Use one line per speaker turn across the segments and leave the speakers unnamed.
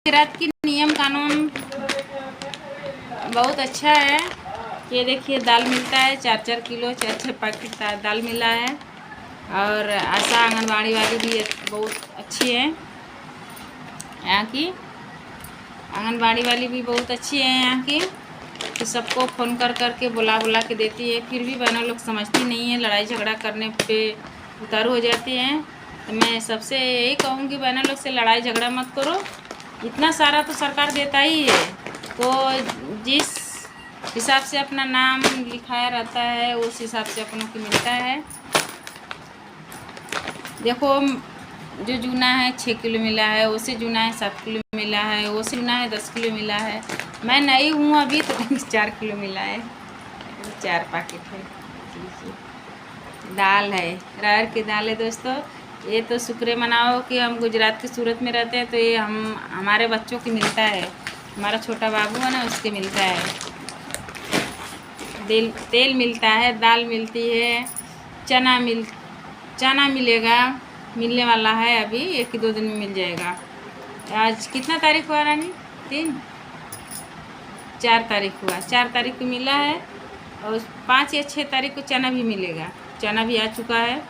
गुजरात की नियम कानून बहुत अच्छा है। ये देखिए दाल मिलता है 4-4 किलो 4-4 पैकेट दाल मिला है। और आशा आंगनबाड़ी वाली भी बहुत अच्छी है। यहाँ की आंगनबाड़ी वाली भी बहुत अच्छी है यहाँ की, तो सबको फ़ोन कर के बुला के देती है। फिर भी बहनों लोग समझती नहीं है, लड़ाई झगड़ा करने पे उतारू हो जाती हैं। तो मैं सबसे यही कहूँगी बहनों लोग से लड़ाई झगड़ा मत करो। इतना सारा तो सरकार देता ही है, तो जिस हिसाब से अपना नाम लिखाया रहता है उस हिसाब से अपनों को मिलता है। देखो जो जूना है 6 किलो मिला है, उससे जूना है 7 किलो मिला है, उससे जूना है 10 किलो मिला है। मैं नई हूँ अभी तो 4 किलो मिला है, 4 पैकेट है। दाल है, अरहर की दाल है दोस्तों। ये तो शुक्र मनाओ कि हम गुजरात की सूरत में रहते हैं, तो ये हमारे बच्चों की मिलता है। हमारा छोटा बाबू है ना, उसके मिलता है। तेल मिलता है, दाल मिलती है, चना मिलेगा, मिलने वाला है अभी 1-2 दिन में मिल जाएगा। आज कितना तारीख हुआ रानी? 4 तारीख हुआ। 4 तारीख को मिला है और 5 या 6 तारीख को चना भी मिलेगा। चना भी आ चुका है।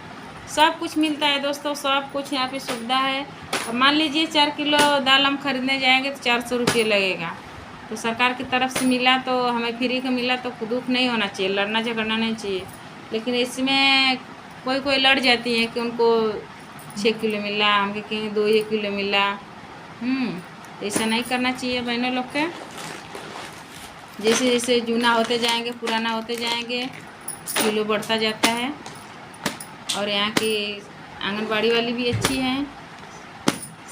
सब कुछ मिलता है दोस्तों, सब कुछ यहाँ पे सुविधा है। और मान लीजिए 4 किलो दाल हम खरीदने जाएंगे तो 400 रुपये लगेगा। तो सरकार की तरफ से मिला तो हमें फ्री का मिला तो दुख नहीं होना चाहिए, लड़ना झगड़ना नहीं चाहिए। लेकिन इसमें कोई लड़ जाती है कि उनको 6 किलो मिला, हमके कहीं 2 किलो मिला। ऐसा नहीं करना चाहिए बहनों लोग के। जैसे जैसे जूना होते जाएंगे, पुराना होते जाएंगे, किलो बढ़ता जाता है। और यहाँ की आंगनबाड़ी वाली भी अच्छी है,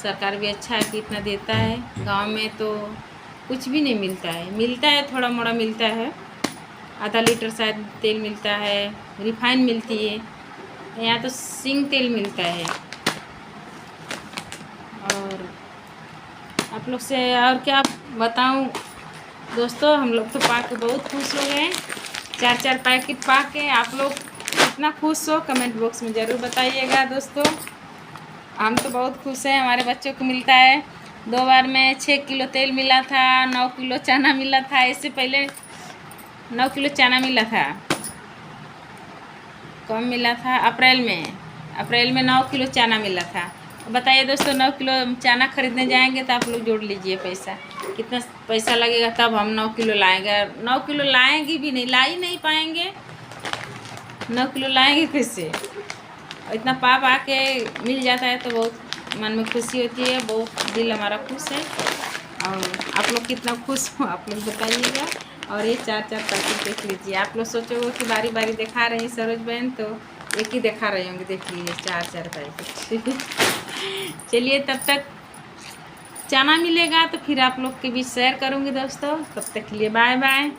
सरकार भी अच्छा है कि इतना देता है। गांव में तो कुछ भी नहीं मिलता है थोड़ा मोड़ा मिलता है। आधा लीटर शायद तेल मिलता है, रिफाइन मिलती है। यहाँ तो सिंग तेल मिलता है। और आप लोग से और क्या बताऊँ दोस्तों, हम लोग तो पा के बहुत खुश हो गए। 4-4 पैकेट पा के आप लोग कितना खुश हो कमेंट बॉक्स में ज़रूर बताइएगा दोस्तों। हम तो बहुत खुश हैं, हमारे बच्चों को मिलता है। 2 बार में 6 किलो तेल मिला था, 9 किलो चना मिला था। इससे पहले 9 किलो चना मिला था, कम मिला था। अप्रैल में 9 किलो चना मिला था। बताइए दोस्तों, 9 किलो चना खरीदने जाएंगे तो आप लोग जोड़ लीजिए पैसा, कितना पैसा लगेगा तब हम 9 किलो लाएंगे। 9 किलो लाएंगे भी नहीं, ला ही नहीं पाएंगे। 9 किलो लाएंगे कैसे? इतना पा के मिल जाता है तो बहुत मन में खुशी होती है, बहुत दिल हमारा खुश है। और आप लोग कितना खुश हो आप लोग बताइएगा। और ये 4-4 पैकेट देख लीजिए। आप लोग सोचोगे कि बारी बारी दिखा रही सरोज बहन, तो एक ही दिखा रही होंगी। देख लीजिए 4-4 पैकेट। चलिए तब तक चना मिलेगा तो फिर आप लोग के बीच शेयर करूँगी दोस्तों। तब तक के लिए बाय बाय।